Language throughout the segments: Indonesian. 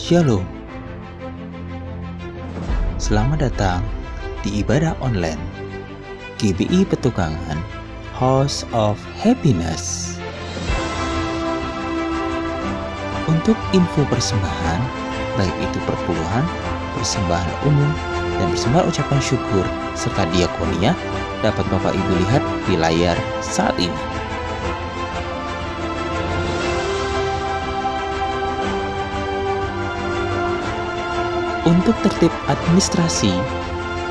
Shalom. Selamat datang di ibadah online GBI Petukangan House of Happiness. Untuk info persembahan, baik itu perpuluhan, persembahan umum, dan persembahan ucapan syukur serta diakonia, dapat Bapak Ibu lihat di layar saat ini. Untuk tertib administrasi,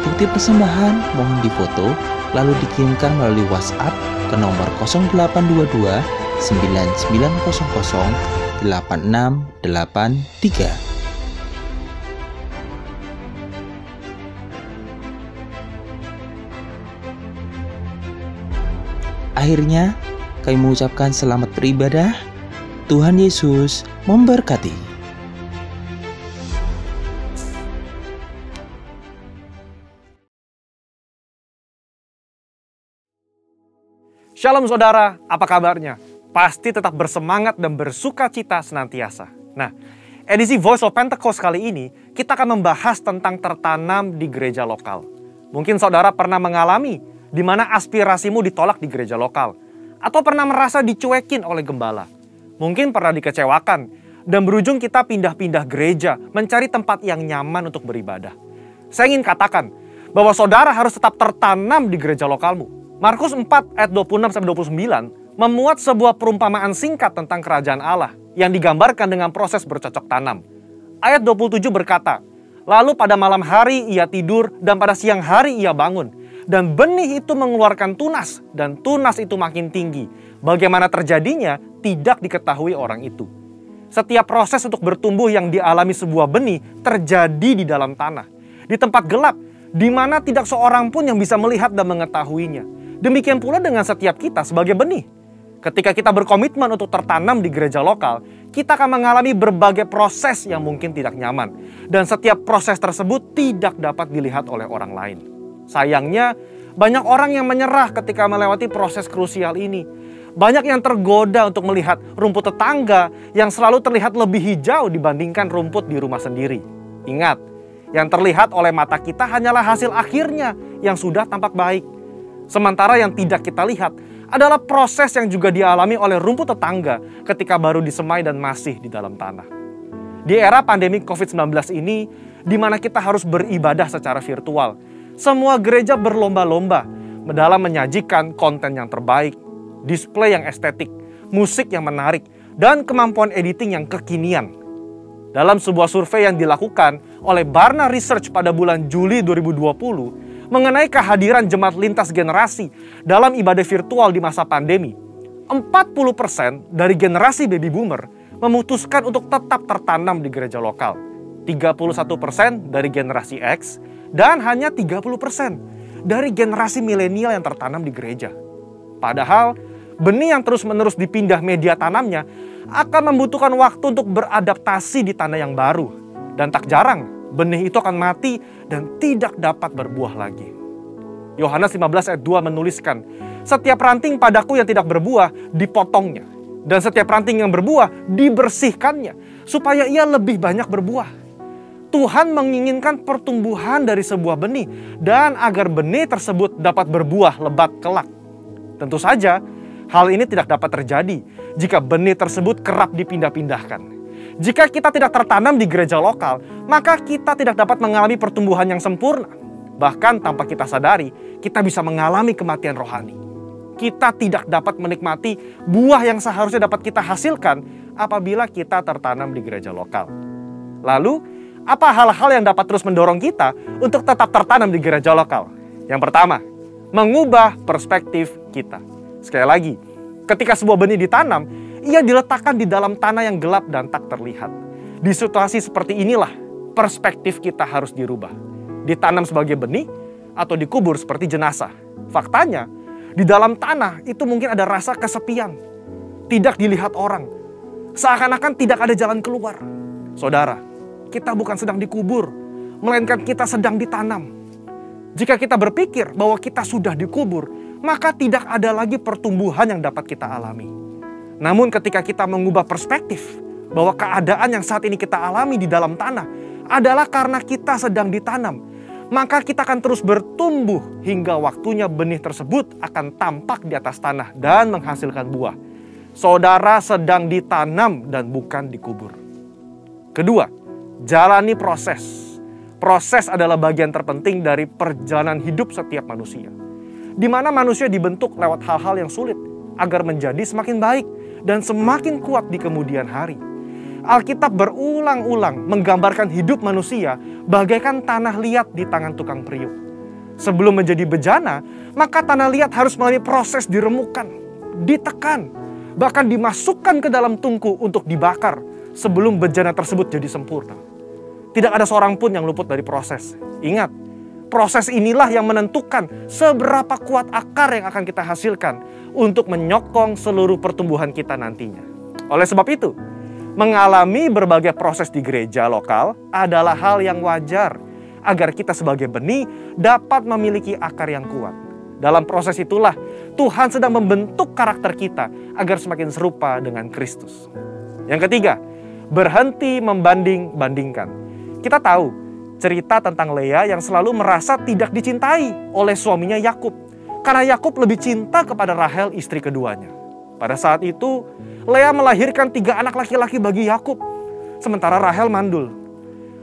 bukti persembahan mohon difoto lalu dikirimkan melalui WhatsApp ke nomor 0822 9900 8683. Akhirnya, kami mengucapkan selamat beribadah. Tuhan Yesus memberkati. Shalom saudara, apa kabarnya? Pasti tetap bersemangat dan bersuka cita senantiasa. Nah, edisi Voice of Pentecost kali ini, kita akan membahas tentang tertanam di gereja lokal. Mungkin saudara pernah mengalami di mana aspirasimu ditolak di gereja lokal. Atau pernah merasa dicuekin oleh gembala. Mungkin pernah dikecewakan dan berujung kita pindah-pindah gereja mencari tempat yang nyaman untuk beribadah. Saya ingin katakan bahwa saudara harus tetap tertanam di gereja lokalmu. Markus 4 ayat 26-29 memuat sebuah perumpamaan singkat tentang kerajaan Allah yang digambarkan dengan proses bercocok tanam. Ayat 27 berkata, "Lalu pada malam hari ia tidur dan pada siang hari ia bangun. Dan benih itu mengeluarkan tunas dan tunas itu makin tinggi. Bagaimana terjadinya tidak diketahui orang itu." Setiap proses untuk bertumbuh yang dialami sebuah benih terjadi di dalam tanah. Di tempat gelap, di mana tidak seorang pun yang bisa melihat dan mengetahuinya. Demikian pula dengan setiap kita sebagai benih. Ketika kita berkomitmen untuk tertanam di gereja lokal, kita akan mengalami berbagai proses yang mungkin tidak nyaman. Dan setiap proses tersebut tidak dapat dilihat oleh orang lain. Sayangnya, banyak orang yang menyerah ketika melewati proses krusial ini. Banyak yang tergoda untuk melihat rumput tetangga yang selalu terlihat lebih hijau dibandingkan rumput di rumah sendiri. Ingat, yang terlihat oleh mata kita hanyalah hasil akhirnya yang sudah tampak baik. Sementara yang tidak kita lihat adalah proses yang juga dialami oleh rumput tetangga ketika baru disemai dan masih di dalam tanah. Di era pandemi COVID-19 ini, di mana kita harus beribadah secara virtual, semua gereja berlomba-lomba dalam menyajikan konten yang terbaik, display yang estetik, musik yang menarik, dan kemampuan editing yang kekinian. Dalam sebuah survei yang dilakukan oleh Barna Research pada bulan Juli 2020, mengenai kehadiran jemaat lintas generasi dalam ibadah virtual di masa pandemi, 40% dari generasi baby boomer memutuskan untuk tetap tertanam di gereja lokal, 31% dari generasi X, dan hanya 30% dari generasi milenial yang tertanam di gereja. Padahal, benih yang terus-menerus dipindah media tanamnya akan membutuhkan waktu untuk beradaptasi di tanah yang baru. Dan tak jarang, benih itu akan mati dan tidak dapat berbuah lagi. Yohanes 15 ayat 2 menuliskan, "Setiap ranting padaku yang tidak berbuah dipotongnya, dan setiap ranting yang berbuah dibersihkannya, supaya ia lebih banyak berbuah." Tuhan menginginkan pertumbuhan dari sebuah benih, dan agar benih tersebut dapat berbuah lebat kelak. Tentu saja, hal ini tidak dapat terjadi jika benih tersebut kerap dipindah-pindahkan. Jika kita tidak tertanam di gereja lokal, maka kita tidak dapat mengalami pertumbuhan yang sempurna. Bahkan tanpa kita sadari, kita bisa mengalami kematian rohani. Kita tidak dapat menikmati buah yang seharusnya dapat kita hasilkan apabila kita tertanam di gereja lokal. Lalu, apa hal-hal yang dapat terus mendorong kita untuk tetap tertanam di gereja lokal? Yang pertama, mengubah perspektif kita. Sekali lagi, ketika sebuah benih ditanam, ia diletakkan di dalam tanah yang gelap dan tak terlihat. Di situasi seperti inilah, perspektif kita harus dirubah. Ditanam sebagai benih atau dikubur seperti jenazah. Faktanya, di dalam tanah itu mungkin ada rasa kesepian. Tidak dilihat orang. Seakan-akan tidak ada jalan keluar. Saudara, kita bukan sedang dikubur, melainkan kita sedang ditanam. Jika kita berpikir bahwa kita sudah dikubur, maka tidak ada lagi pertumbuhan yang dapat kita alami. Namun ketika kita mengubah perspektif, bahwa keadaan yang saat ini kita alami di dalam tanah adalah karena kita sedang ditanam. Maka kita akan terus bertumbuh hingga waktunya benih tersebut akan tampak di atas tanah dan menghasilkan buah. Saudara sedang ditanam dan bukan dikubur. Kedua, jalani proses. Proses adalah bagian terpenting dari perjalanan hidup setiap manusia, di mana manusia dibentuk lewat hal-hal yang sulit agar menjadi semakin baik dan semakin kuat di kemudian hari. Alkitab berulang-ulang menggambarkan hidup manusia bagaikan tanah liat di tangan tukang periuk. Sebelum menjadi bejana, maka tanah liat harus melalui proses diremukkan, ditekan, bahkan dimasukkan ke dalam tungku untuk dibakar sebelum bejana tersebut jadi sempurna. Tidak ada seorang pun yang luput dari proses. Ingat, proses inilah yang menentukan seberapa kuat akar yang akan kita hasilkan untuk menyokong seluruh pertumbuhan kita nantinya. Oleh sebab itu, mengalami berbagai proses di gereja lokal adalah hal yang wajar agar kita sebagai benih dapat memiliki akar yang kuat. Dalam proses itulah Tuhan sedang membentuk karakter kita agar semakin serupa dengan Kristus. Yang ketiga, berhenti membanding-bandingkan. Kita tahu cerita tentang Lea yang selalu merasa tidak dicintai oleh suaminya Yakub, karena Yakub lebih cinta kepada Rahel, istri keduanya. Pada saat itu, Lea melahirkan 3 anak laki-laki bagi Yakub, sementara Rahel mandul.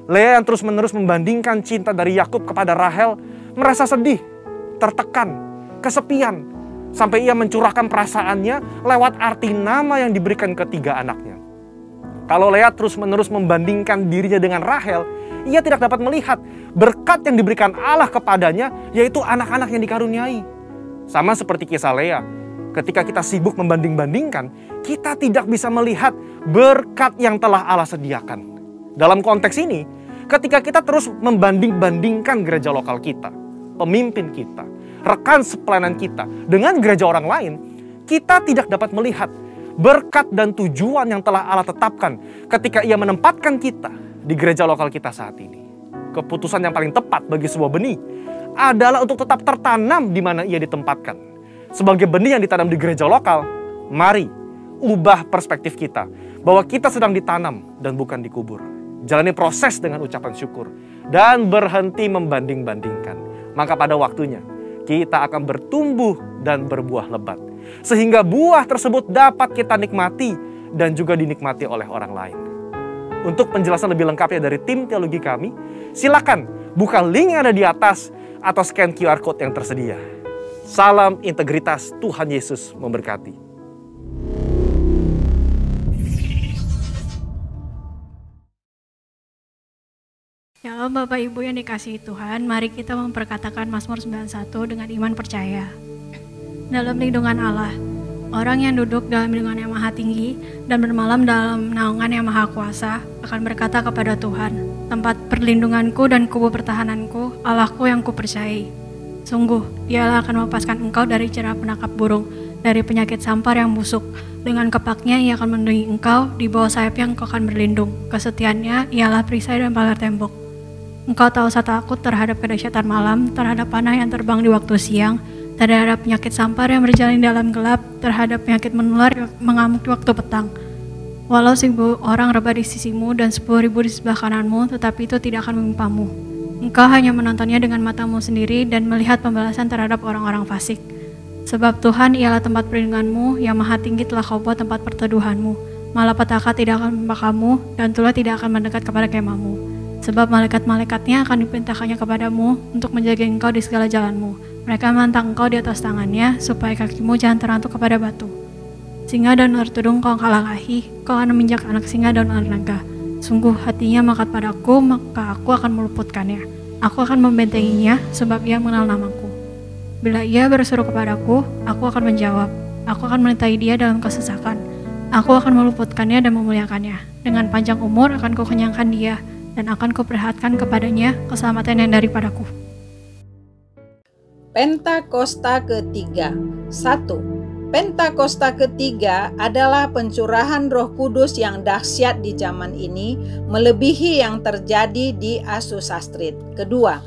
Lea yang terus-menerus membandingkan cinta dari Yakub kepada Rahel merasa sedih, tertekan, kesepian, sampai ia mencurahkan perasaannya lewat arti nama yang diberikan ke 3 anaknya. Kalau Lea terus-menerus membandingkan dirinya dengan Rahel, ia tidak dapat melihat berkat yang diberikan Allah kepadanya, yaitu anak-anak yang dikaruniai. Sama seperti kisah Lea, ketika kita sibuk membanding-bandingkan, kita tidak bisa melihat berkat yang telah Allah sediakan. Dalam konteks ini, ketika kita terus membanding-bandingkan gereja lokal kita, pemimpin kita, rekan sepelayanan kita dengan gereja orang lain, kita tidak dapat melihat berkat dan tujuan yang telah Allah tetapkan ketika ia menempatkan kita di gereja lokal kita saat ini. Keputusan yang paling tepat bagi sebuah benih adalah untuk tetap tertanam di mana ia ditempatkan. Sebagai benih yang ditanam di gereja lokal, mari ubah perspektif kita bahwa kita sedang ditanam dan bukan dikubur. Jalani proses dengan ucapan syukur dan berhenti membanding-bandingkan. Maka pada waktunya kita akan bertumbuh dan berbuah lebat, sehingga buah tersebut dapat kita nikmati dan juga dinikmati oleh orang lain. Untuk penjelasan lebih lengkapnya dari tim teologi kami, silakan buka link yang ada di atas atau scan QR Code yang tersedia. Salam integritas, Tuhan Yesus memberkati. Shalom Bapak Ibu yang dikasihi Tuhan, mari kita memperkatakan Mazmur 91 dengan iman percaya. Dalam lindungan Allah, orang yang duduk dalam lindungan yang maha tinggi dan bermalam dalam naungan yang maha kuasa akan berkata kepada Tuhan, tempat perlindunganku dan kubu pertahananku, Allahku yang kupercayai. Sungguh, Dialah akan melepaskan engkau dari jerah penangkap burung, dari penyakit sampar yang busuk. Dengan kepaknya Ia akan melindungi engkau, di bawah sayapnya engkau akan berlindung. Kesetiaannya ialah perisai dan pagar tembok. Engkau tahu rasa takut terhadap kedahsyatan malam, terhadap panah yang terbang di waktu siang, terhadap penyakit sampar yang berjalan di dalam gelap, terhadap penyakit menular yang mengamuk di waktu petang. Walau 1000 orang rebah di sisimu dan 10.000 di sebelah kananmu, tetapi itu tidak akan menimpamu. Engkau hanya menontonnya dengan matamu sendiri dan melihat pembalasan terhadap orang-orang fasik. Sebab Tuhan ialah tempat perlindunganmu, yang maha tinggi telah kau buat tempat perteduhanmu. Malapetaka tidak akan menimpa kamu, dan tulah tidak akan mendekat kepada kemahmu. Sebab malaikat-malaikatnya akan diperintahkannya kepadamu untuk menjaga engkau di segala jalanmu. Mereka menantang engkau di atas tangannya, supaya kakimu jangan terantuk kepada batu. Singa dan ular tudung kau kalahkahi, kau akan menginjak anak singa dan ular naga. Sungguh hatinya melekat padaku, maka aku akan meluputkannya. Aku akan membentenginya, sebab ia mengenal namaku. Bila ia berseru kepadaku, aku akan menjawab. Aku akan menyertai dia dalam kesesakan. Aku akan meluputkannya dan memuliakannya. Dengan panjang umur akan kukenyangkan dia, dan akan kuperlihatkan kepadanya keselamatan yang daripadaku. Pentakosta ketiga. 1. Pentakosta ketiga adalah pencurahan Roh Kudus yang dahsyat di zaman ini, melebihi yang terjadi di Asusastrit. Kedua,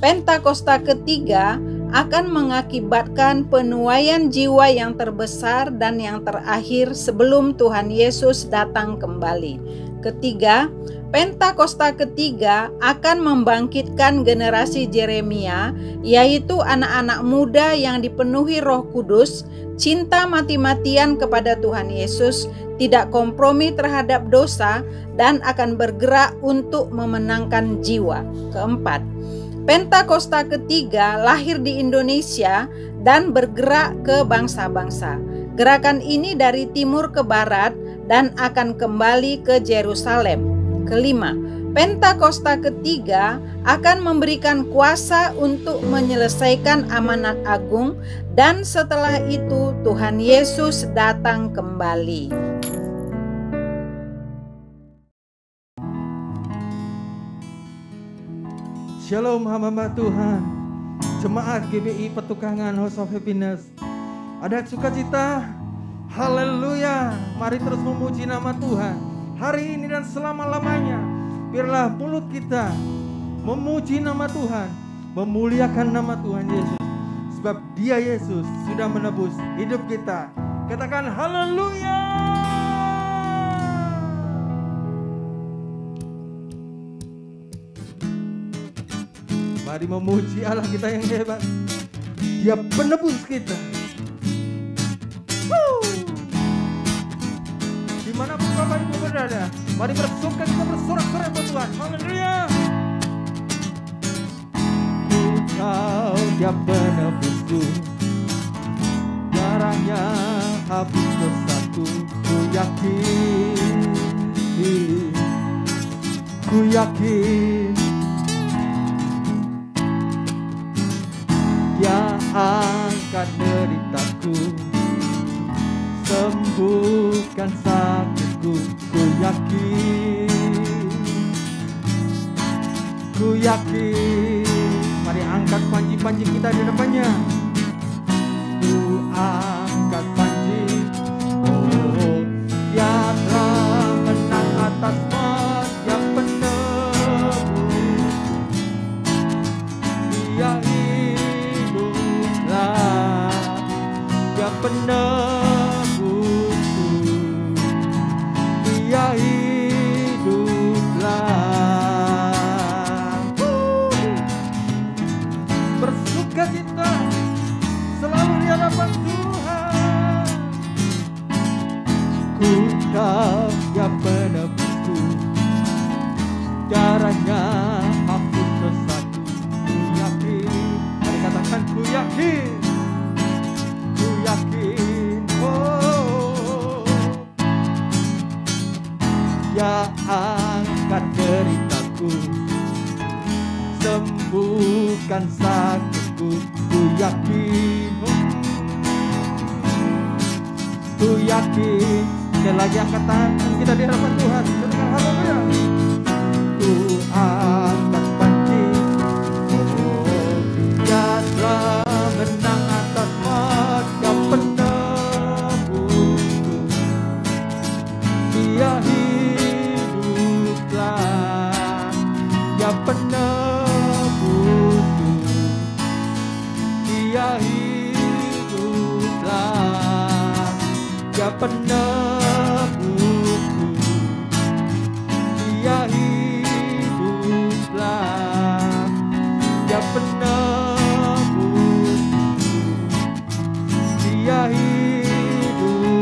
Pentakosta ketiga akan mengakibatkan penuaian jiwa yang terbesar dan yang terakhir sebelum Tuhan Yesus datang kembali. Ketiga, Pentakosta ketiga akan membangkitkan generasi Yeremia, yaitu anak-anak muda yang dipenuhi Roh Kudus, cinta mati-matian kepada Tuhan Yesus, tidak kompromi terhadap dosa, dan akan bergerak untuk memenangkan jiwa. Keempat, Pentakosta ketiga lahir di Indonesia dan bergerak ke bangsa-bangsa. Gerakan ini dari timur ke barat dan akan kembali ke Yerusalem. Kelima, Pentakosta ketiga akan memberikan kuasa untuk menyelesaikan amanat agung, dan setelah itu Tuhan Yesus datang kembali. Shalom hamba Tuhan, jemaat GBI Petukangan House of Happiness. Ada sukacita, haleluya. Mari terus memuji nama Tuhan hari ini dan selama-lamanya. Biarlah mulut kita memuji nama Tuhan, memuliakan nama Tuhan Yesus, sebab Dia Yesus sudah menebus hidup kita. Katakan haleluya. Mari memuji Allah kita yang hebat. Dia penebus kita. Dimanapun Bapak Ibu berada, mari bersuka kita bersorak-sorai buat Tuhan. Haleluya. Kau Dia penebusku, darahnya hapus dosaku. Ku yakin Dia angkat deritaku, sembuhkan sakitku. Ku yakin. Mari angkat panji-panji kita di depannya. Ku angkat panji. Oh, Dia telah menang atas maut, Dia penebus. Dia hiduplah, Dia penebusku. Dia hiduplah. Bersukacita selalu di hadapan Tuhan. Ku tahu Dia penebusku, darahnya hapus dosaku. Ku yakin. Mari katakan ku yakin. Ku yakin. Oh, Dia angkat deritaku, sembuhkan sakitku. Ku yakin. Ku yakin. Sekali lagi angkat tangan kita di hadapan Tuhan. Katakan haleluya. Ku angkat panji. Oh, Dia telah menang atas maut, Dia penebusku. Dia hiduplah, Dia penebusku. Dia hiduplah, Dia penebusku. Dia hiduplah, Dia penebusku. Dia hiduplah.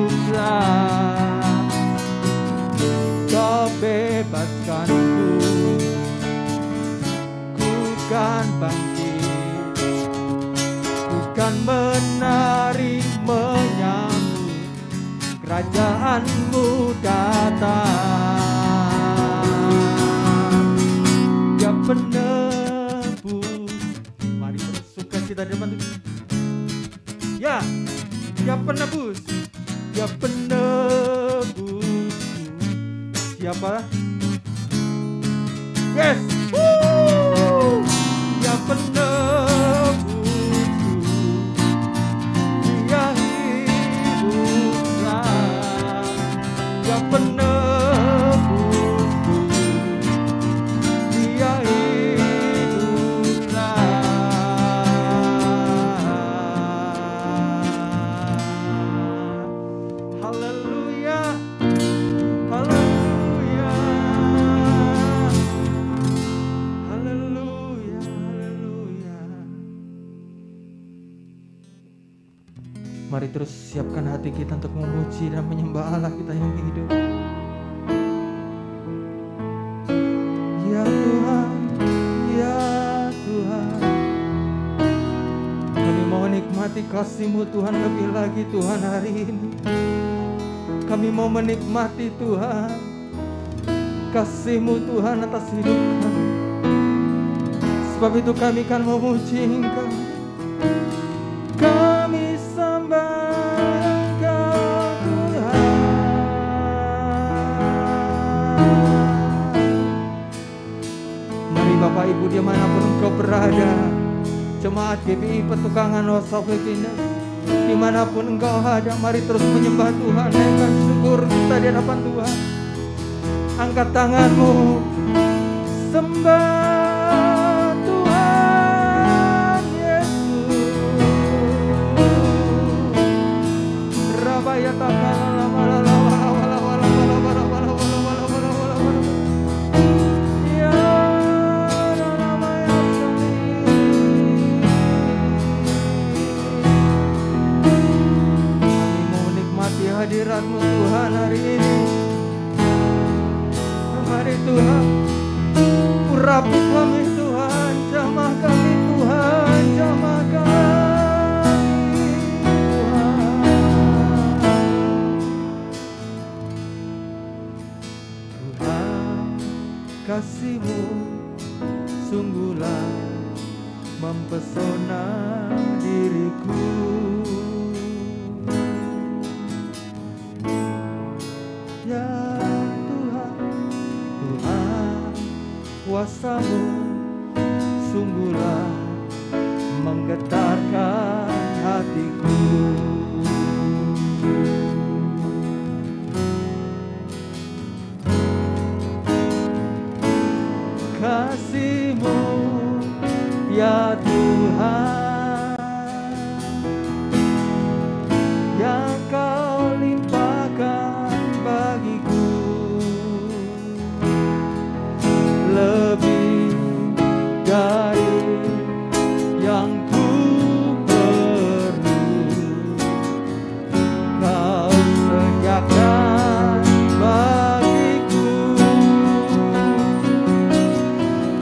Kau bebaskanku, ku kan bangkit, ku kan menari menyambut kerajaanmu datang. Dia penebus. Mari bersukacita di depan Tuhan. Ya, Dia penebus. Dia penebus. Siapa? Yes. Woo! Dia penebusku. Dia hiduplah, Dia penebusku. Dia hiduplah. Haleluya. Haleluya. Haleluya. Haleluya. Mari terus siapkan hati kita untuk memuji dan menyembah Allah kita yang hidup. Ya Tuhan, ya Tuhan, kami mau nikmati kasih-Mu Tuhan lebih lagi Tuhan hari ini. Kami mau menikmati Tuhan kasih-Mu Tuhan atas hidup kami. Sebab itu kami akan memuji Engkau. Kami sembah Engkau Tuhan. Mari Bapak Ibu dimanapun Engkau berada, jemaat GBI Petukangan House of Happiness, dimanapun Engkau ada, mari terus menyembah Tuhan, naikkan syukur kita di hadapan Tuhan. Angkat tanganmu, sembah Tuhan Yesus. Rabaya takala wala wala wala wala wala wala wala wala wala wala. Ya nama ya kami mau menikmati hadirat-Mu Tuhan hari ini. Mari Tuhan, urapi kami Tuhan, jamah kami Tuhan, jamah kami Tuhan. Tuhan, kasih-Mu sungguhlah mempesona diriku. Ya kuasa-Mu sungguhlah menggetarkan hatiku. Kasih-Mu ya Tuhan yang Kau limpahkan bagiku, lebih dari yang ku perlu. Kau sediakan bagiku.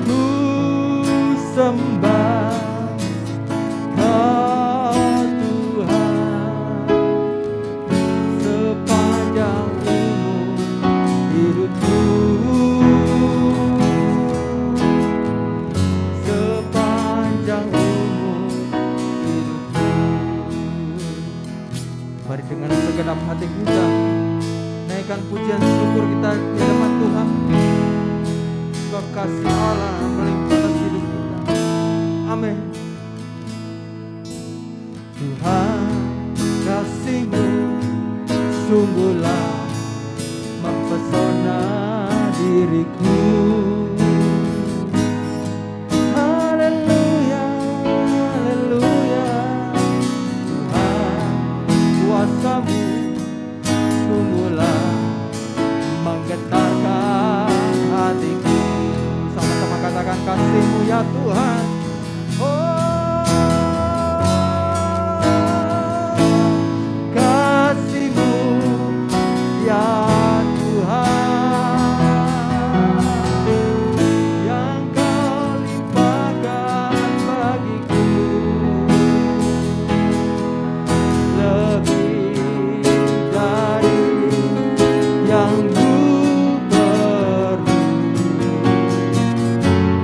Ku sembah Kau Tuhan sepanjang umur hidupku. Mari dengan segenap hati kita naikkan pujian syukur kita di hadapan Tuhan. Sebab kasih Allah melimpah atas hidup kita. Amin. Tuhan, kasih-Mu sungguhlah mempesona diriku. Haleluya, haleluya. Kuasa-Mu sungguhlah menggetarkan hatiku. Sama-sama katakan kasih-Mu ya Tuhan. Oh, kasih-Mu ya Tuhan yang Kau limpahkan bagiku, lebih dari yang ku perlu.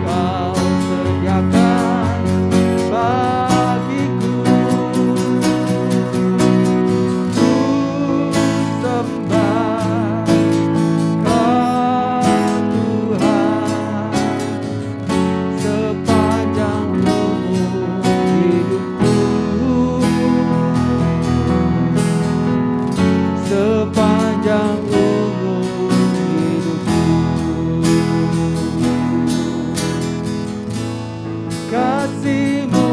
Kau sediakan bagiku. Ku sembah Kau Tuhan sepanjang umur hidupku. Sepanjang umur hidupku. Kasih-Mu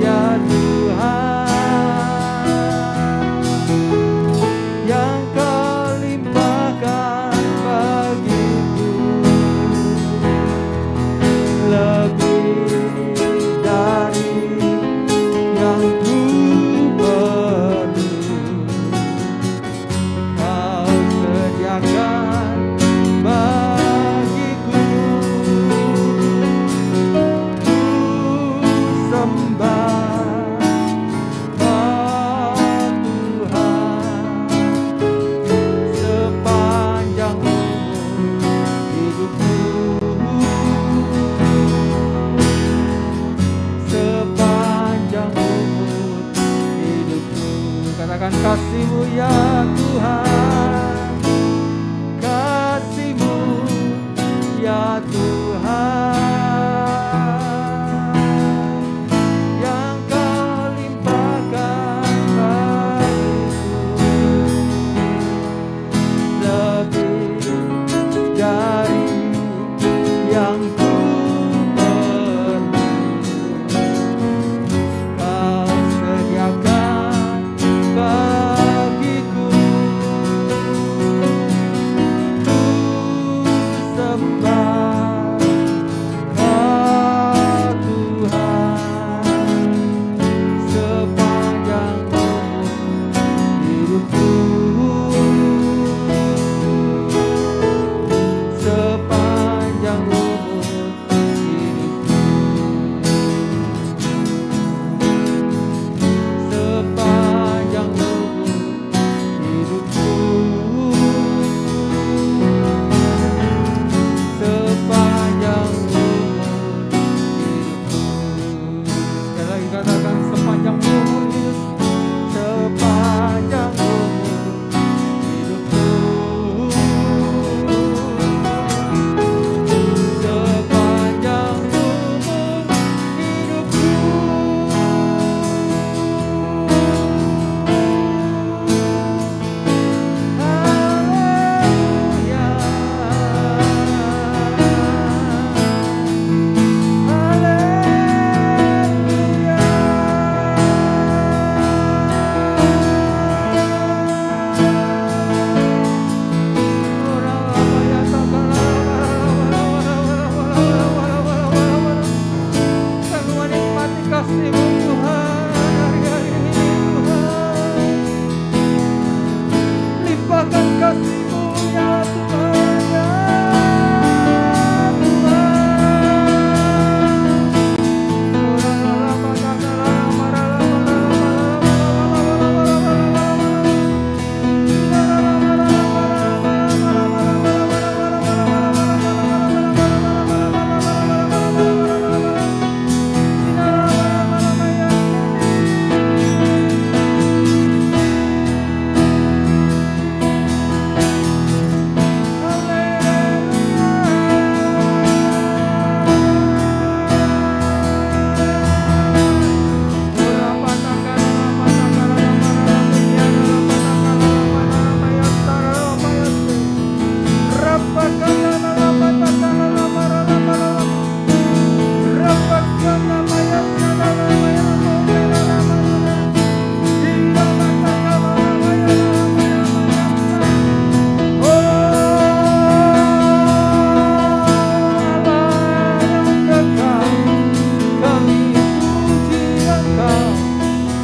ya Tuhan ya Tuhan, kasih-Mu ya Tuhan, yang Kau limpahkan bagiku, lebih dari yang ku perlu. Kau sediakan bagiku, ku sembah Kau Tuhan sepanjang hidupku, sepanjang umur hidupku, sepanjang umur hidupku, sepanjang umur hidupku. Sekali lagi katakan sepanjang umur hidup, sepanjang umur hidupku, sepanjang umur hidupku. Haleluya, Kami menikmati kasih-Mu Tuhan hari-hari ini Tuhan. Limpahkan kasih-Mu ya Tuhan, ya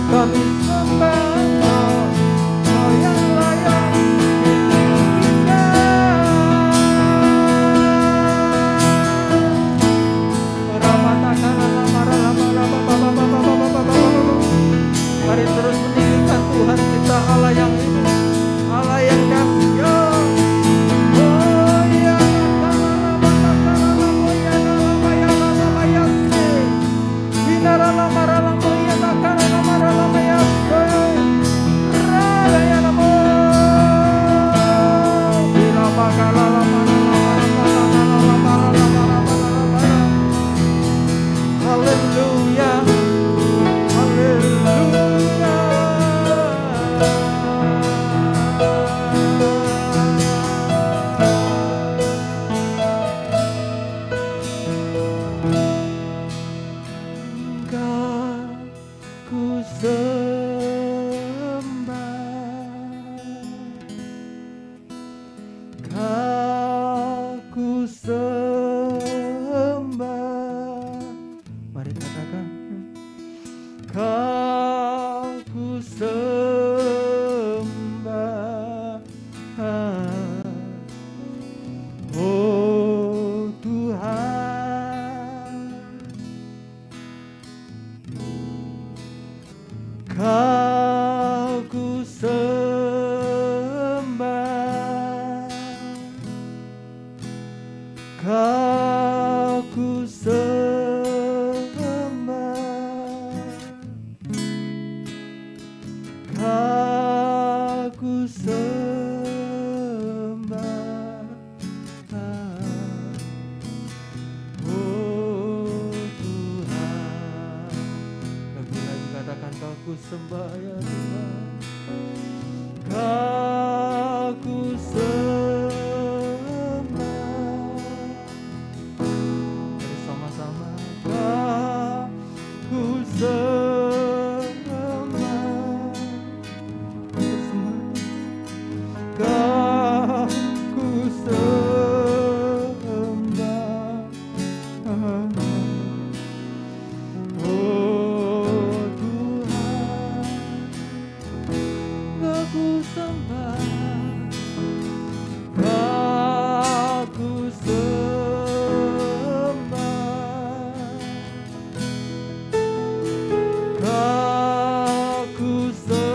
kami sembah Engkau, Kau yang layak Mari terus meninggikan Tuhan kita, Allah yang hidup, Allah yang kasih. Oh ya, haleluya, haleluya. ku sembah. Oh Tuhan, lagi katakan kau ku sembah ya Tuhan. Kau ku sembah. Bersama-sama kau ku sembah. Kau ku sembah. Oh Tuhan, kau ku sembah. Kau ku sembah. Kau ku sembah.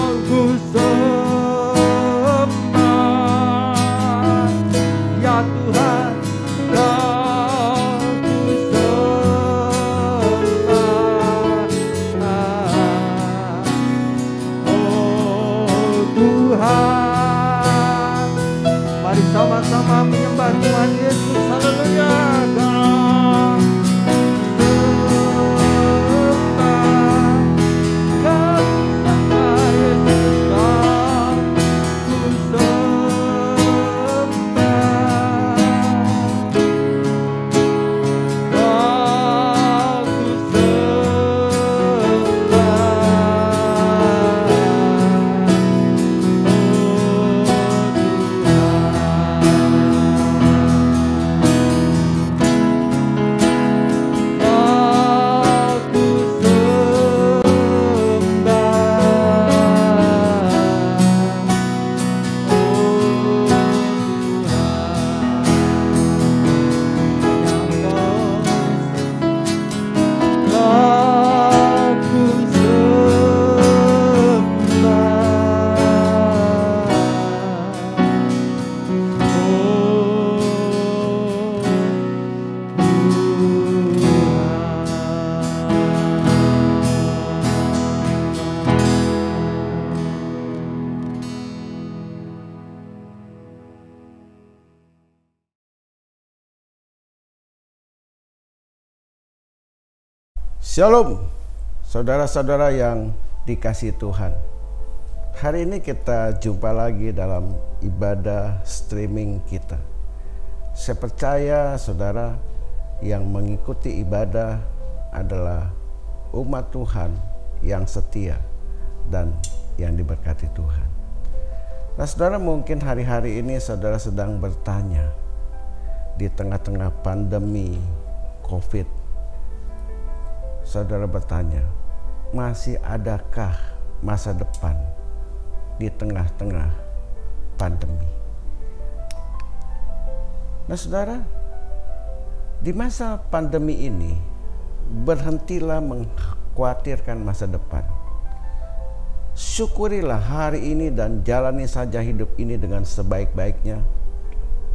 Kau ku ya Tuhan, kau ku sembah. Oh Tuhan, mari sama-sama menyembah Tuhan Yesus. Haleluya. Shalom, saudara-saudara yang dikasihi Tuhan. Hari ini kita jumpa lagi dalam ibadah streaming kita. Saya percaya saudara yang mengikuti ibadah adalah umat Tuhan yang setia dan yang diberkati Tuhan. Nah saudara, mungkin hari-hari ini saudara sedang bertanya, di tengah-tengah pandemi COVID, saudara bertanya, masih adakah masa depan di tengah-tengah pandemi? Nah saudara, di masa pandemi ini, berhentilah mengkhawatirkan masa depan. Syukurilah hari ini dan jalani saja hidup ini dengan sebaik-baiknya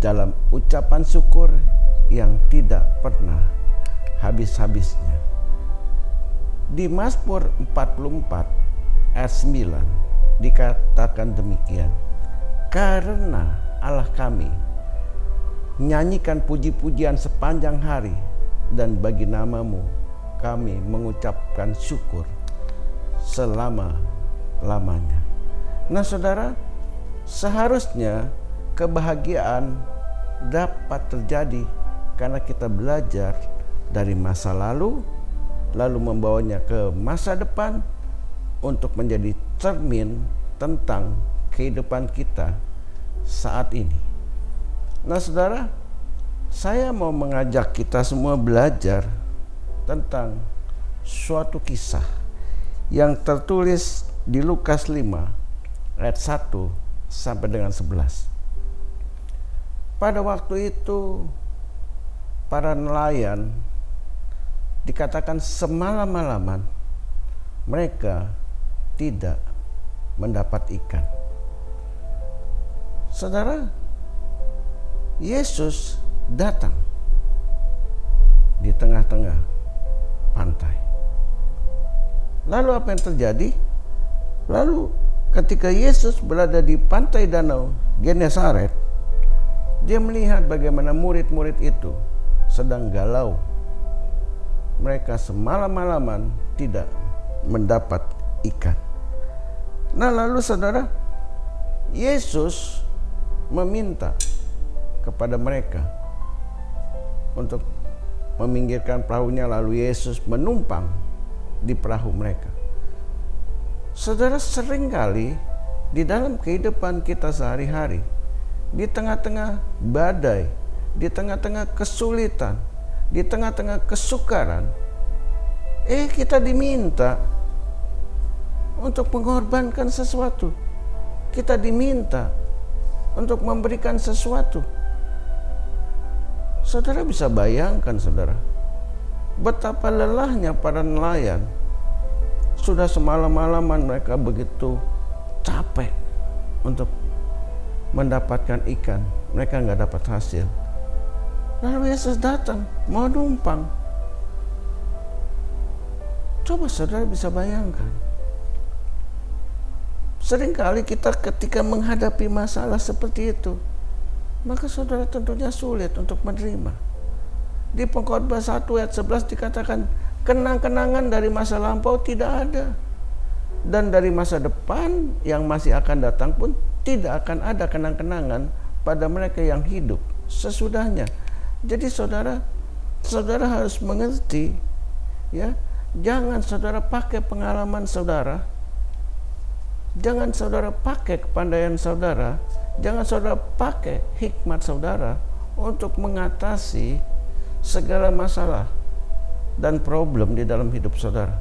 dalam ucapan syukur yang tidak pernah habis-habisnya. Di Mazmur 44 ayat 9 dikatakan demikian, karena Allah kami nyanyikan puji-pujian sepanjang hari, dan bagi namamu kami mengucapkan syukur selama-lamanya. Nah saudara, seharusnya kebahagiaan dapat terjadi karena kita belajar dari masa lalu membawanya ke masa depan untuk menjadi cermin tentang kehidupan kita saat ini. Nah saudara, saya mau mengajak kita semua belajar tentang suatu kisah yang tertulis di Lukas 5 ayat 1 sampai dengan 11. Pada waktu itu para nelayan dikatakan semalam-malaman mereka tidak mendapat ikan. Saudara, Yesus datang di tengah-tengah pantai. Lalu apa yang terjadi? Lalu ketika Yesus berada di pantai danau Genesaret, dia melihat bagaimana murid-murid itu sedang galau. Mereka semalam-malaman tidak mendapat ikan. Nah, lalu saudara, Yesus meminta kepada mereka untuk meminggirkan perahunya, lalu Yesus menumpang di perahu mereka. Saudara, seringkali di dalam kehidupan kita sehari-hari, di tengah-tengah badai, di tengah-tengah kesulitan, di tengah-tengah kesukaran, kita diminta untuk mengorbankan sesuatu. Kita diminta untuk memberikan sesuatu. Saudara bisa bayangkan, saudara, betapa lelahnya para nelayan. Sudah semalam-malaman mereka begitu capek untuk mendapatkan ikan. Mereka nggak dapat hasil. Lalu Yesus datang mau numpang. Coba saudara bisa bayangkan. Seringkali kita ketika menghadapi masalah seperti itu, maka saudara tentunya sulit untuk menerima. Di Pengkhotbah 1 ayat 11 dikatakan, kenang-kenangan dari masa lampau tidak ada, dan dari masa depan yang masih akan datang pun tidak akan ada kenang-kenangan pada mereka yang hidup sesudahnya. Jadi saudara harus mengerti, ya, jangan saudara pakai pengalaman saudara, jangan saudara pakai kepandaian saudara, jangan saudara pakai hikmat saudara untuk mengatasi segala masalah dan problem di dalam hidup saudara.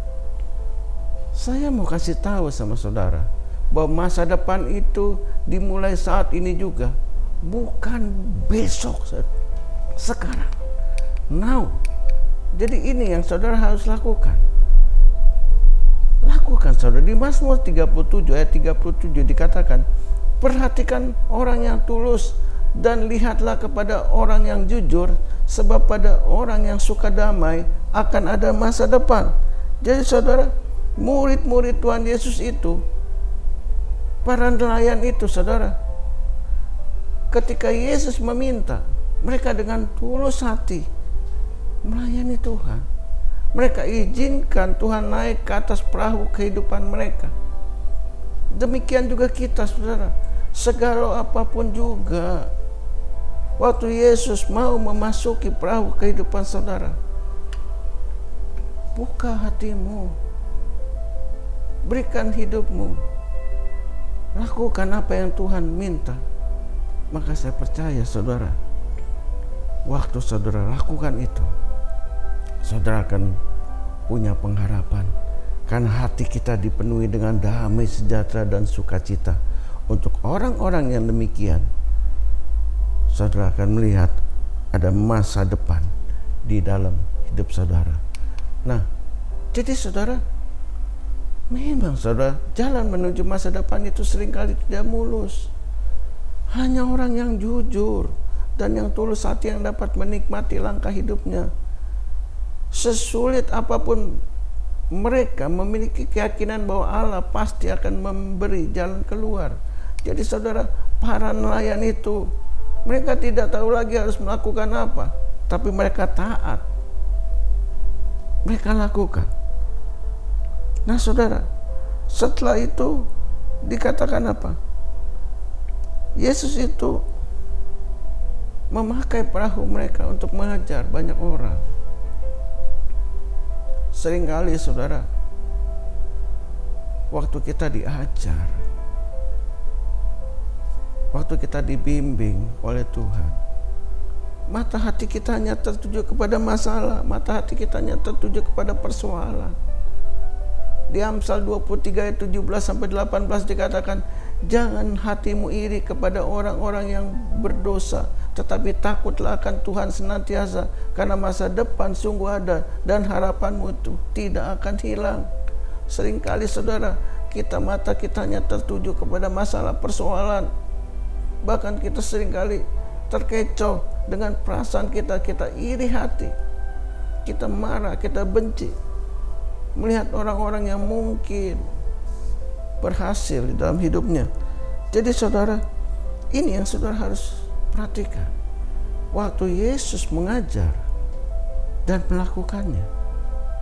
Saya mau kasih tahu sama saudara bahwa masa depan itu dimulai saat ini juga, bukan besok, sekarang, now. Jadi ini yang saudara harus lakukan. Lakukan saudara. Di Mazmur 37 ayat 37 dikatakan, perhatikan orang yang tulus dan lihatlah kepada orang yang jujur, sebab pada orang yang suka damai akan ada masa depan. Jadi saudara, murid-murid Tuhan Yesus itu, para nelayan itu saudara, ketika Yesus meminta, mereka dengan tulus hati melayani Tuhan. Mereka izinkan Tuhan naik ke atas perahu kehidupan mereka. Demikian juga kita saudara, segalau apapun juga, waktu Yesus mau memasuki perahu kehidupan saudara, buka hatimu, berikan hidupmu, lakukan apa yang Tuhan minta. Maka saya percaya saudara, waktu saudara lakukan itu, saudara akan punya pengharapan, karena hati kita dipenuhi dengan damai sejahtera dan sukacita. Untuk orang-orang yang demikian, saudara akan melihat ada masa depan di dalam hidup saudara. Nah, jadi saudara, memang saudara, jalan menuju masa depan itu seringkali tidak mulus. Hanya orang yang jujur dan yang tulus hati yang dapat menikmati langkah hidupnya. Sesulit apapun mereka memiliki keyakinan bahwa Allah pasti akan memberi jalan keluar. Jadi saudara, para nelayan itu, mereka tidak tahu lagi harus melakukan apa, tapi mereka taat. Mereka lakukan. Nah saudara, setelah itu dikatakan apa? Yesus itu memakai perahu mereka untuk mengajar banyak orang. Seringkali saudara, waktu kita diajar, waktu kita dibimbing oleh Tuhan, mata hati kita hanya tertuju kepada masalah, mata hati kita hanya tertuju kepada persoalan. Di Amsal 23 ayat 17 sampai 18 dikatakan, Jangan hatimu iri kepada orang-orang yang berdosa, tetapi takutlah akan Tuhan senantiasa, karena masa depan sungguh ada dan harapanmu itu tidak akan hilang. Seringkali saudara, mata kita hanya tertuju kepada masalah persoalan. Bahkan kita seringkali terkecoh dengan perasaan kita iri hati. Kita marah, kita benci melihat orang-orang yang mungkin berhasil di dalam hidupnya. Jadi saudara, ini yang saudara harus perhatikan. Waktu Yesus mengajar dan melakukannya,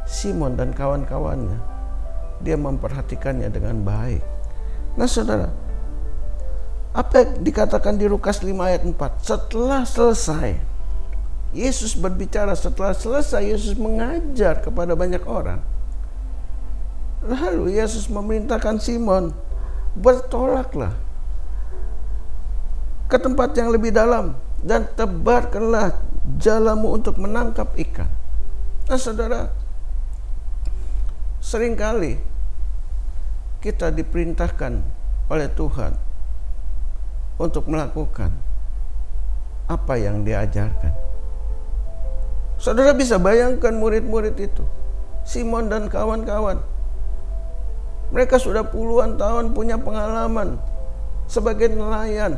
Simon dan kawan-kawannya, dia memperhatikannya dengan baik. Nah saudara, apa yang dikatakan di Lukas 5 ayat 4? Setelah selesai Yesus berbicara, setelah selesai Yesus mengajar kepada banyak orang, lalu Yesus memerintahkan Simon, bertolaklah ke tempat yang lebih dalam dan tebarkanlah jalamu untuk menangkap ikan. Nah saudara, seringkali kita diperintahkan oleh Tuhan untuk melakukan apa yang diajarkan. Saudara bisa bayangkan murid-murid itu, Simon dan kawan-kawan. Mereka sudah puluhan tahun punya pengalaman sebagai nelayan.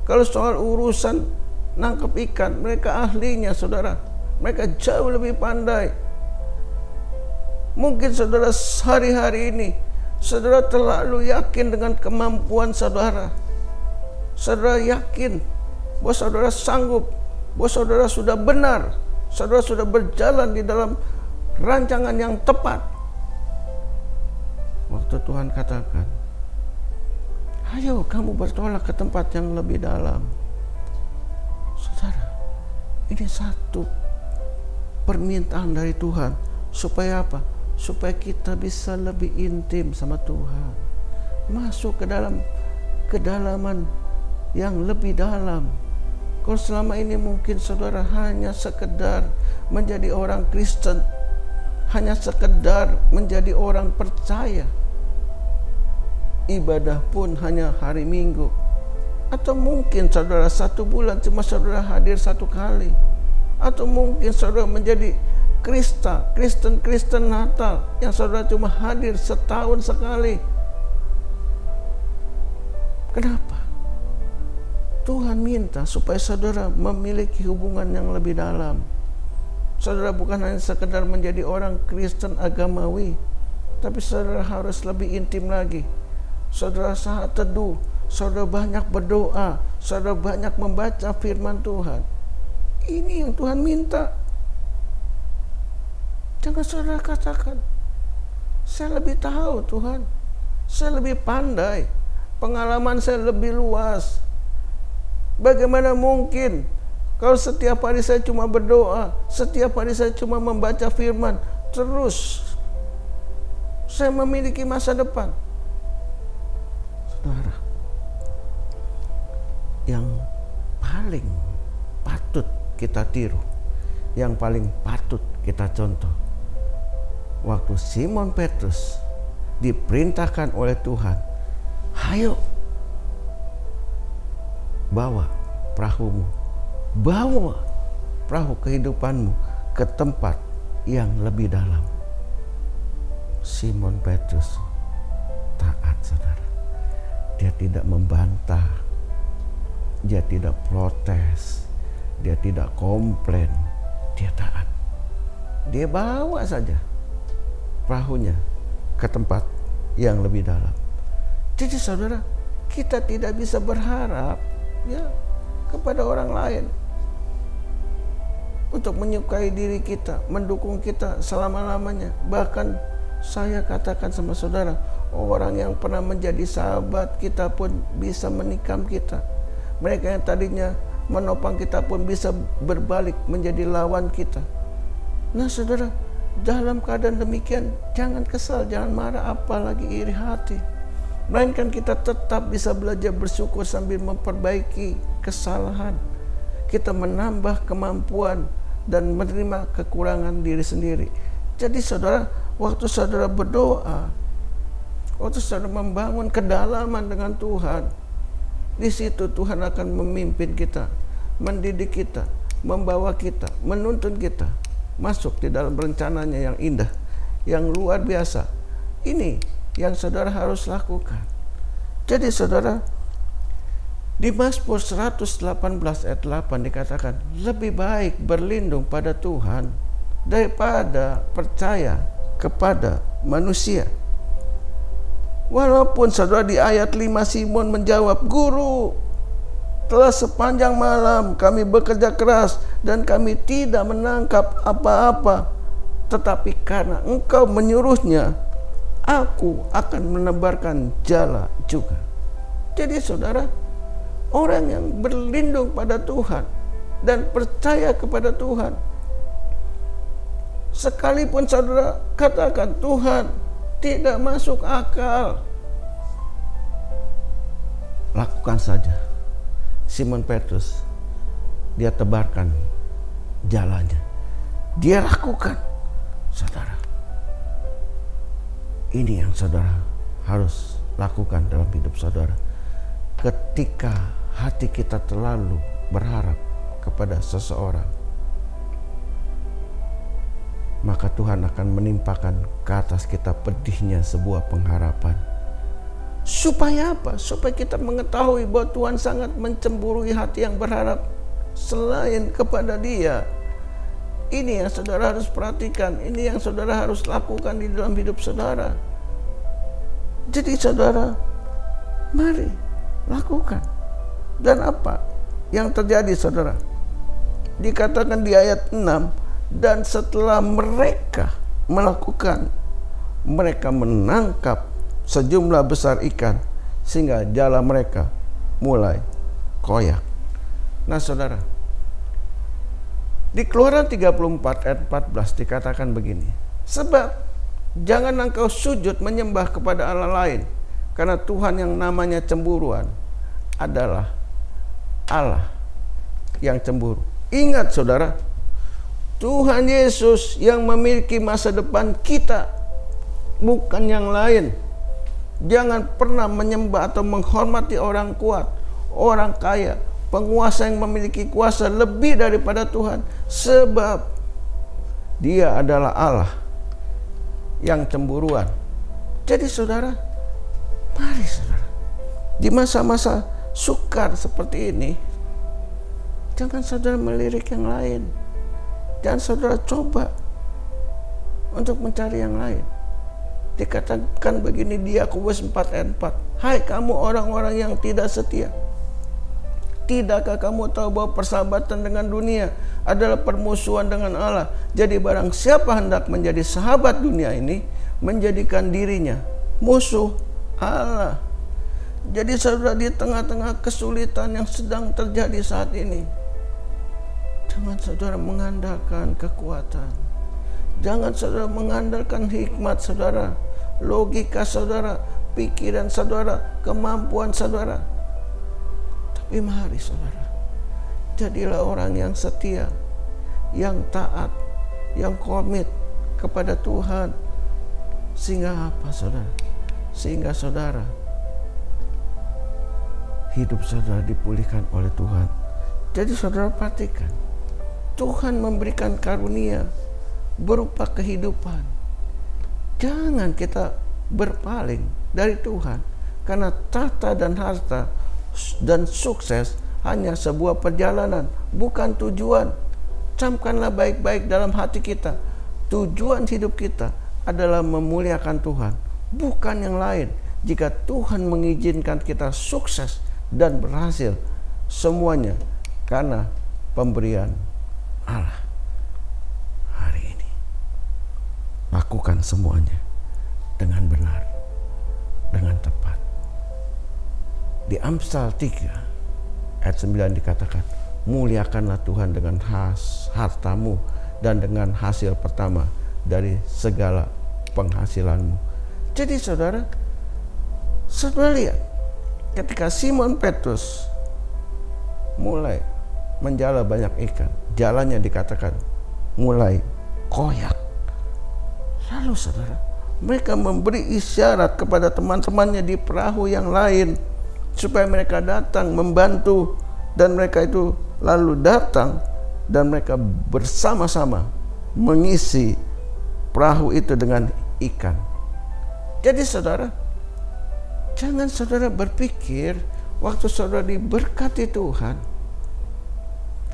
Kalau soal urusan nangkep ikan, mereka ahlinya saudara. Mereka jauh lebih pandai. Mungkin saudara hari-hari ini, saudara terlalu yakin dengan kemampuan saudara. Saudara yakin bahwa saudara sanggup, bahwa saudara sudah benar, saudara sudah berjalan di dalam rancangan yang tepat. Waktu Tuhan katakan, ayo kamu bertolak ke tempat yang lebih dalam. Saudara, ini satu permintaan dari Tuhan. Supaya apa? Supaya kita bisa lebih intim sama Tuhan. Masuk ke dalam kedalaman yang lebih dalam. Kalau selama ini mungkin saudara hanya sekedar menjadi orang Kristen, hanya sekedar menjadi orang percaya, ibadah pun hanya hari Minggu, atau mungkin saudara 1 bulan cuma saudara hadir 1 kali, atau mungkin saudara menjadi Kristen Natal yang saudara cuma hadir setahun sekali. Kenapa? Tuhan minta supaya saudara memiliki hubungan yang lebih dalam. Saudara bukan hanya sekedar menjadi orang Kristen agamawi, tapi saudara harus lebih intim lagi. Saudara saat teduh, saudara banyak berdoa, saudara banyak membaca firman Tuhan. Ini yang Tuhan minta. Jangan saudara katakan, saya lebih tahu Tuhan, saya lebih pandai, pengalaman saya lebih luas. Bagaimana mungkin kalau setiap hari saya cuma berdoa, setiap hari saya cuma membaca firman, terus saya memiliki masa depan? Saudara, yang paling patut kita tiru, yang paling patut kita contoh, waktu Simon Petrus diperintahkan oleh Tuhan, ayo bawa perahumu, bawa perahu kehidupanmu ke tempat yang lebih dalam. Simon Petrus taat saudara. Dia tidak membantah, dia tidak protes, dia tidak komplain, dia taat. Dia bawa saja perahunya ke tempat yang lebih dalam. Jadi saudara, kita tidak bisa berharap kepada orang lain untuk menyukai diri kita, mendukung kita selama-lamanya. Bahkan saya katakan sama saudara, orang yang pernah menjadi sahabat kita pun bisa menikam kita. Mereka yang tadinya menopang kita pun bisa berbalik menjadi lawan kita. Nah saudara, dalam keadaan demikian, jangan kesal, jangan marah, apalagi iri hati. Melainkan kita tetap bisa belajar bersyukur sambil memperbaiki kesalahan. Kita menambah kemampuan dan menerima kekurangan diri sendiri. Jadi saudara, waktu saudara berdoa, Waktu saudara membangun kedalaman dengan Tuhan, di situ Tuhan akan memimpin kita, mendidik kita, membawa kita, menuntun kita masuk di dalam rencananya yang indah, yang luar biasa. Ini yang saudara harus lakukan. Jadi saudara, di Mazmur 118 ayat 8 dikatakan, lebih baik berlindung pada Tuhan daripada percaya kepada manusia. Walaupun saudara di ayat 5 Simon menjawab, Guru, telah sepanjang malam kami bekerja keras dan kami tidak menangkap apa-apa. Tetapi karena Engkau menyuruhnya, aku akan menebarkan jala juga. Jadi saudara, orang yang berlindung pada Tuhan dan percaya kepada Tuhan, sekalipun saudara katakan Tuhan tidak masuk akal, lakukan saja. Simon Petrus, dia tebarkan jalannya, dia lakukan. Saudara, ini yang saudara harus lakukan dalam hidup saudara. Ketika hati kita terlalu berharap kepada seseorang, maka Tuhan akan menimpakan ke atas kita pedihnya sebuah pengharapan. Supaya apa? Supaya kita mengetahui bahwa Tuhan sangat mencemburui hati yang berharap selain kepada Dia. Ini yang saudara harus perhatikan, ini yang saudara harus lakukan di dalam hidup saudara. Jadi saudara, mari lakukan. Dan apa yang terjadi saudara? Dikatakan di ayat 6, dan setelah mereka melakukan, mereka menangkap sejumlah besar ikan sehingga jala mereka mulai koyak. Nah saudara, di Keluaran 34 ayat 14 dikatakan begini, sebab jangan engkau sujud menyembah kepada Allah lain, karena Tuhan yang namanya cemburuan adalah Allah yang cemburu. Ingat saudara, Tuhan Yesus yang memiliki masa depan kita, bukan yang lain. Jangan pernah menyembah atau menghormati orang kuat, orang kaya, penguasa yang memiliki kuasa lebih daripada Tuhan, sebab Dia adalah Allah yang cemburuan. Jadi saudara, mari saudara, di masa-masa sukar seperti ini, jangan saudara melirik yang lain. Jangan saudara coba untuk mencari yang lain. Dikatakan begini di Yakobus 4 ayat 4, hai kamu orang-orang yang tidak setia, tidakkah kamu tahu bahwa persahabatan dengan dunia adalah permusuhan dengan Allah? Jadi barang siapa hendak menjadi sahabat dunia ini, menjadikan dirinya musuh Allah. Jadi saudara, di tengah-tengah kesulitan yang sedang terjadi saat ini, jangan saudara mengandalkan kekuatan, jangan saudara mengandalkan hikmat saudara, logika saudara, pikiran saudara, kemampuan saudara. Tapi mari saudara, jadilah orang yang setia, yang taat, yang komit kepada Tuhan. Sehingga apa saudara? Sehingga saudara, hidup saudara dipulihkan oleh Tuhan. Jadi saudara perhatikan, Tuhan memberikan karunia berupa kehidupan. Jangan kita berpaling dari Tuhan, karena tahta dan harta dan sukses hanya sebuah perjalanan, bukan tujuan. Camkanlah baik-baik dalam hati kita, tujuan hidup kita adalah memuliakan Tuhan, bukan yang lain. Jika Tuhan mengizinkan kita sukses dan berhasil, semuanya karena pemberian Allah. Hari ini lakukan semuanya dengan benar, dengan tepat. Di Amsal 3 ayat 9 dikatakan, muliakanlah Tuhan dengan hartamu dan dengan hasil pertama dari segala penghasilanmu. Jadi saudara lihat, ketika Simon Petrus mulai menjala banyak ikan, jalannya dikatakan mulai koyak. Lalu saudara, Mereka memberi isyarat kepada teman-temannya di perahu yang lain supaya mereka datang membantu, dan mereka itu lalu datang dan mereka bersama-sama mengisi perahu itu dengan ikan. Jadi saudara, jangan saudara berpikir waktu saudara diberkati Tuhan,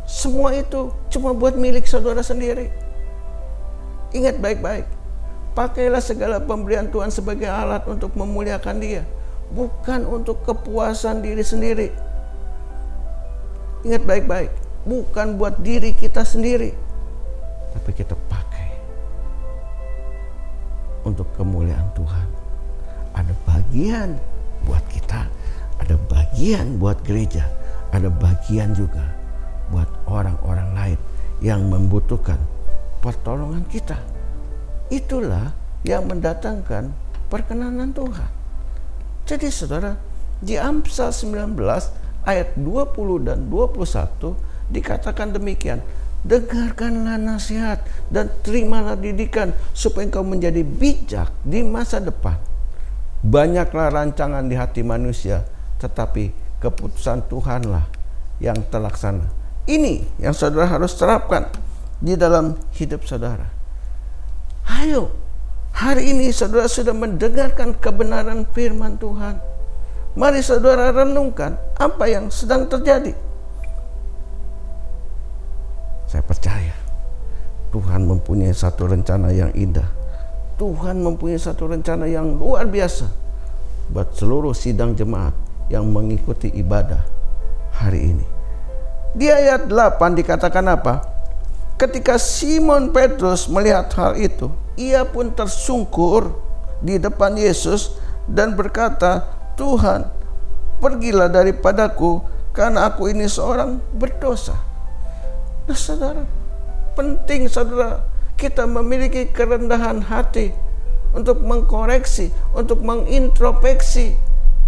semua itu cuma buat milik saudara sendiri. Ingat baik-baik, pakailah segala pemberian Tuhan sebagai alat untuk memuliakan Dia, bukan untuk kepuasan diri sendiri. Ingat baik-baik, bukan buat diri kita sendiri, tapi kita pakai untuk kemuliaan Tuhan. Ada bagian buat kita, ada bagian buat gereja, ada bagian juga buat orang-orang lain yang membutuhkan pertolongan kita. Itulah yang mendatangkan perkenanan Tuhan. Jadi saudara, di Amsal 19 ayat 20 dan 21 dikatakan demikian, dengarkanlah nasihat dan terimalah didikan supaya engkau menjadi bijak di masa depan. Banyaklah rancangan di hati manusia, tetapi keputusan Tuhanlah yang terlaksana. Ini yang saudara harus terapkan di dalam hidup saudara. Ayo, hari ini saudara sudah mendengarkan kebenaran firman Tuhan. Mari saudara renungkan apa yang sedang terjadi. Saya percaya Tuhan mempunyai satu rencana yang indah. Tuhan mempunyai satu rencana yang luar biasa buat seluruh sidang jemaat yang mengikuti ibadah hari ini. Di ayat 8 dikatakan apa? Ketika Simon Petrus melihat hal itu, ia pun tersungkur di depan Yesus dan berkata, Tuhan, pergilah daripadaku karena aku ini seorang berdosa. Nah saudara, penting saudara kita memiliki kerendahan hati untuk mengkoreksi, untuk mengintrospeksi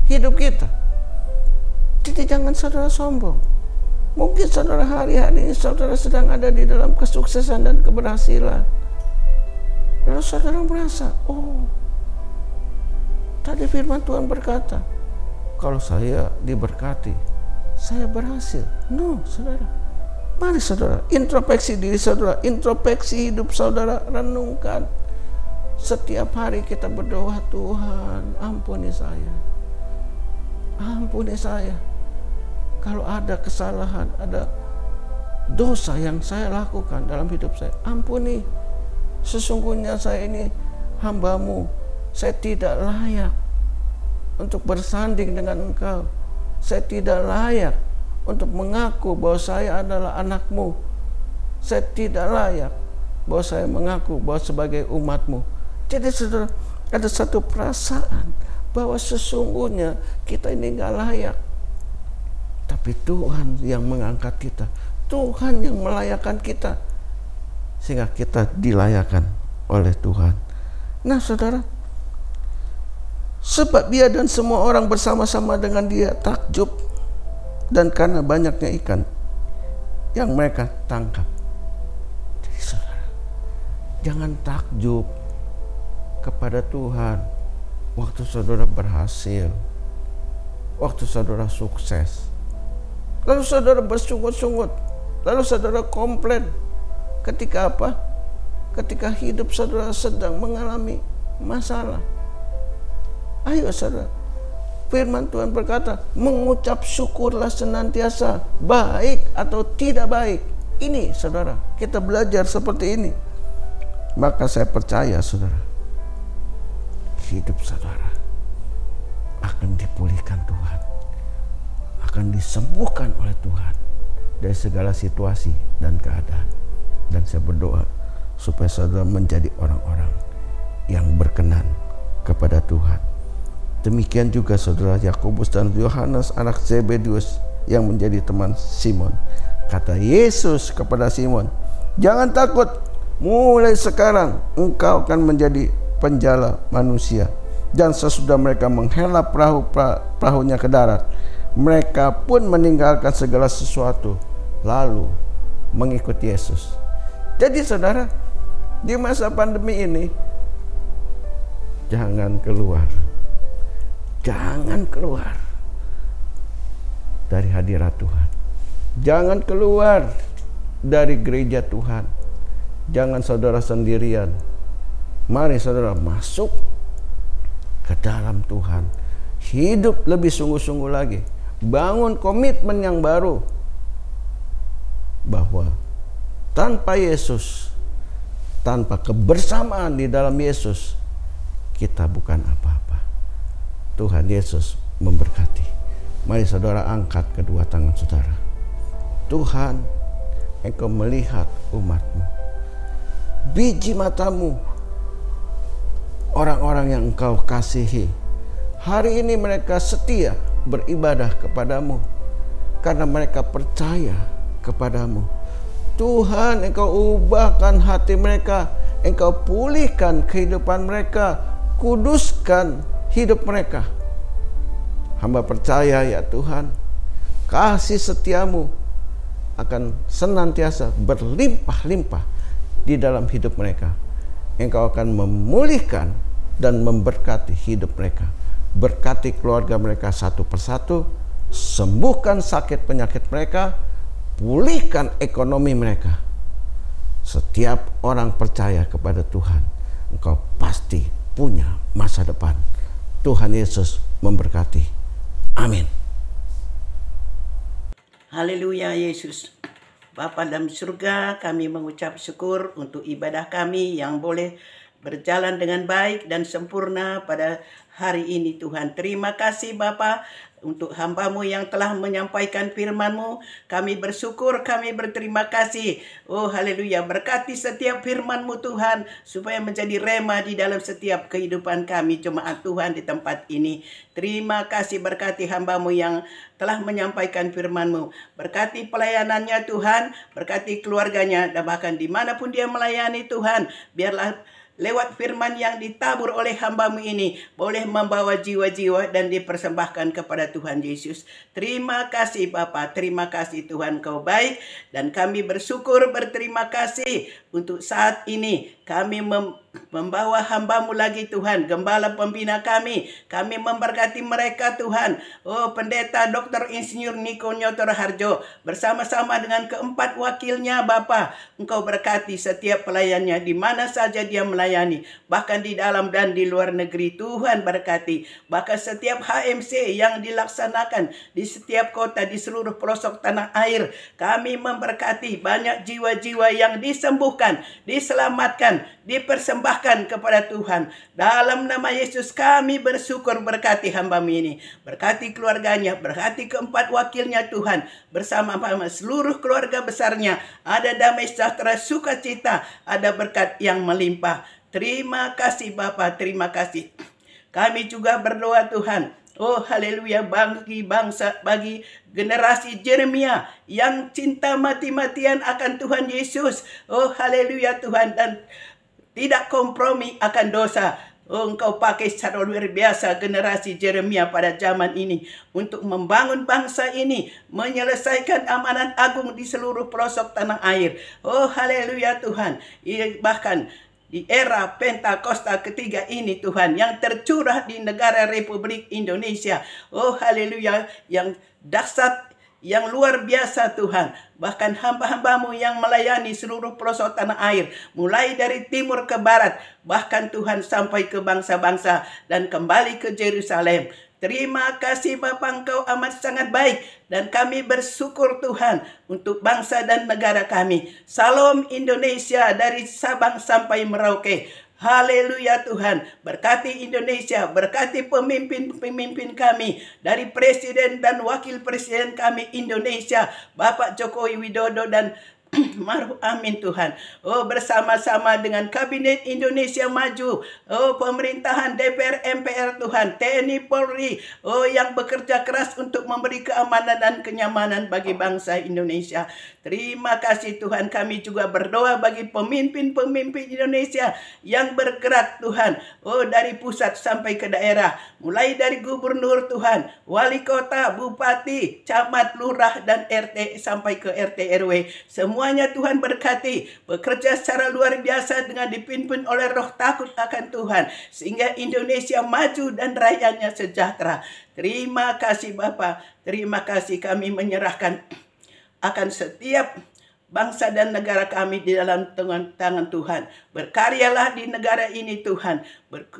hidup kita. Jadi jangan saudara sombong. Mungkin saudara hari-hari ini saudara sedang ada di dalam kesuksesan dan keberhasilan. Lalu saudara merasa, oh, tadi firman Tuhan berkata, kalau saya diberkati, saya berhasil. No, saudara. Mari saudara, introspeksi diri saudara, introspeksi hidup saudara, renungkan. Setiap hari kita berdoa, Tuhan, ampuni saya. Ampuni saya. Kalau ada kesalahan, ada dosa yang saya lakukan dalam hidup saya, ampuni. Sesungguhnya saya ini hamba-Mu. Saya tidak layak untuk bersanding dengan Engkau. Saya tidak layak untuk mengaku bahwa saya adalah anak-Mu. Saya tidak layak bahwa saya mengaku bahwa sebagai umat-Mu. Jadi saudara, ada satu perasaan bahwa sesungguhnya kita ini gak layak. Tapi Tuhan yang mengangkat kita, Tuhan yang melayakkan kita, sehingga kita dilayakkan oleh Tuhan. Nah saudara, sebab Dia dan semua orang bersama-sama dengan Dia takjub, dan karena banyaknya ikan yang mereka tangkap. Jadi saudara, jangan takjub kepada Tuhan waktu saudara berhasil, waktu saudara sukses, lalu saudara bersungut-sungut, lalu saudara komplain. Ketika apa? Ketika hidup saudara sedang mengalami masalah. Ayo saudara, firman Tuhan berkata, mengucap syukurlah senantiasa, baik atau tidak baik. Ini saudara, kita belajar seperti ini. Maka saya percaya saudara, hidup saudara akan dipulihkan Tuhan, akan disembuhkan oleh Tuhan dari segala situasi dan keadaan. Dan saya berdoa supaya saudara menjadi orang-orang yang berkenan kepada Tuhan. Demikian juga saudara Yakobus dan Yohanes anak Zebedius yang menjadi teman Simon. Kata Yesus kepada Simon, jangan takut, mulai sekarang engkau akan menjadi penjala manusia. Dan sesudah mereka menghela perahunya ke darat, mereka pun meninggalkan segala sesuatu lalu mengikuti Yesus. Jadi saudara, di masa pandemi ini jangan keluar. Jangan keluar dari hadirat Tuhan. Jangan keluar dari gereja Tuhan. Jangan saudara sendirian. Mari saudara masuk ke dalam Tuhan. Hidup lebih sungguh-sungguh lagi. Bangun komitmen yang baru. Bahwa tanpa Yesus, tanpa kebersamaan di dalam Yesus, kita bukan apa-apa. Tuhan Yesus memberkati. Mari saudara angkat kedua tangan saudara. Tuhan, Engkau melihat umat-Mu. Biji matamu, orang-orang yang Engkau kasihi. Hari ini mereka setia beribadah kepadamu karena mereka percaya kepadamu. Tuhan, Engkau ubahkan hati mereka, Engkau pulihkan kehidupan mereka, kuduskan hidup mereka. Hamba percaya ya Tuhan, kasih setiamu akan senantiasa berlimpah-limpah di dalam hidup mereka. Engkau akan memulihkan dan memberkati hidup mereka. Berkati keluarga mereka satu persatu, sembuhkan sakit penyakit mereka, pulihkan ekonomi mereka. Setiap orang percaya kepada Tuhan, engkau pasti punya masa depan. Tuhan Yesus memberkati. Amin. Haleluya Yesus. Bapa dalam surga, kami mengucap syukur untuk ibadah kami yang boleh berjalan dengan baik dan sempurna pada hari ini Tuhan. Terima kasih Bapa untuk hamba-Mu yang telah menyampaikan firman-Mu. Kami bersyukur, kami berterima kasih. Oh haleluya, berkati setiap firman-Mu Tuhan, supaya menjadi rema di dalam setiap kehidupan kami jemaat Tuhan di tempat ini. Terima kasih, berkati hamba-Mu yang telah menyampaikan firman-Mu. Berkati pelayanannya Tuhan, berkati keluarganya, dan bahkan dimanapun dia melayani Tuhan, biarlah lewat firman yang ditabur oleh hamba-Mu ini boleh membawa jiwa-jiwa dan dipersembahkan kepada Tuhan Yesus. Terima kasih Bapa, terima kasih Tuhan, Kau baik, dan kami bersyukur, berterima kasih untuk saat ini kami membawa hamba-Mu lagi Tuhan, gembala pembina kami memberkati mereka Tuhan. Oh pendeta Dr. Insinyur Niko Nyotor Harjo bersama-sama dengan keempat wakilnya Bapa, Engkau berkati setiap pelayannya di mana saja dia melayani, bahkan di dalam dan di luar negeri. Tuhan berkati, bahkan setiap HMC yang dilaksanakan di setiap kota di seluruh pelosok tanah air, kami memberkati banyak jiwa-jiwa yang disembuhkan, diselamatkan, dipersembahkan kepada Tuhan. Dalam nama Yesus kami bersyukur, berkati hamba-Mu ini, berkati keluarganya, berkati keempat wakilnya Tuhan, bersama-sama seluruh keluarga besarnya, ada damai sejahtera, sukacita, ada berkat yang melimpah. Terima kasih Bapa, terima kasih. Kami juga berdoa Tuhan, oh haleluya, bagi bangsa, bagi generasi Yeremia yang cinta mati-matian akan Tuhan Yesus. Oh haleluya Tuhan, dan tidak kompromi akan dosa. Oh, Engkau pakai secara luar biasa generasi Yeremia pada zaman ini untuk membangun bangsa ini, menyelesaikan amanat agung di seluruh pelosok tanah air. Oh haleluya Tuhan, bahkan di era Pentakosta ketiga ini Tuhan, yang tercurah di negara Republik Indonesia. Oh haleluya, yang dahsyat, yang luar biasa Tuhan. Bahkan hamba-hamba-Mu yang melayani seluruh pelosok tanah air, mulai dari timur ke barat, bahkan Tuhan sampai ke bangsa-bangsa dan kembali ke Yerusalem. Terima kasih Bapa, Engkau amat sangat baik, dan kami bersyukur Tuhan untuk bangsa dan negara kami. Salam Indonesia dari Sabang sampai Merauke. Haleluya Tuhan, berkati Indonesia, berkati pemimpin-pemimpin kami, dari Presiden dan Wakil Presiden kami Indonesia, Bapak Jokowi Widodo dan Maruf Amin Tuhan. Oh bersama-sama dengan Kabinet Indonesia Maju, oh pemerintahan DPR MPR Tuhan, TNI Polri, oh yang bekerja keras untuk memberi keamanan dan kenyamanan bagi bangsa Indonesia. Terima kasih Tuhan. Kami juga berdoa bagi pemimpin-pemimpin Indonesia yang bergerak Tuhan, oh dari pusat sampai ke daerah, mulai dari gubernur Tuhan, wali kota, bupati, camat, lurah dan RT sampai ke RT RW. Semua semuanya Tuhan berkati, bekerja secara luar biasa dengan dipimpin oleh roh takut akan Tuhan, sehingga Indonesia maju dan rakyatnya sejahtera. Terima kasih Bapa, terima kasih kami menyerahkan akan setiap bangsa dan negara kami di dalam tangan Tuhan. Berkaryalah di negara ini Tuhan.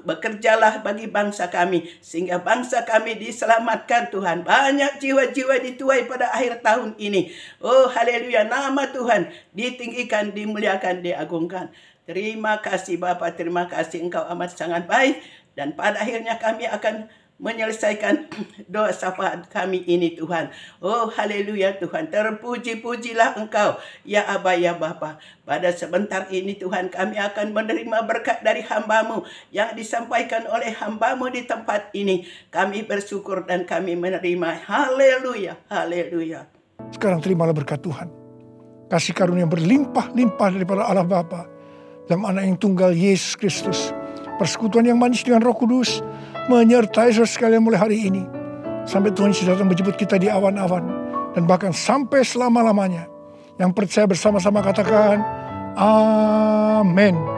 Bekerjalah bagi bangsa kami, sehingga bangsa kami diselamatkan Tuhan. Banyak jiwa-jiwa dituai pada akhir tahun ini. Oh haleluya, nama Tuhan ditinggikan, dimuliakan, diagungkan. Terima kasih Bapa, terima kasih Engkau amat sangat baik. Dan pada akhirnya kami akan menyelesaikan doa syafaat kami ini Tuhan. Oh haleluya Tuhan, terpuji-pujilah Engkau ya Aba ya Bapa. Pada sebentar ini Tuhan, kami akan menerima berkat dari hamba-Mu yang disampaikan oleh hamba-Mu di tempat ini. Kami bersyukur dan kami menerima. Haleluya, haleluya. Sekarang terimalah berkat Tuhan, kasih karunia berlimpah-limpah daripada Allah Bapa dalam Anak yang tunggal Yesus Kristus, persekutuan yang manis dengan Roh Kudus menyertai saudara sekalian mulai hari ini sampai Tuhan Yesus datang menjemput kita di awan-awan, dan bahkan sampai selama-lamanya. Yang percaya bersama-sama katakan amin.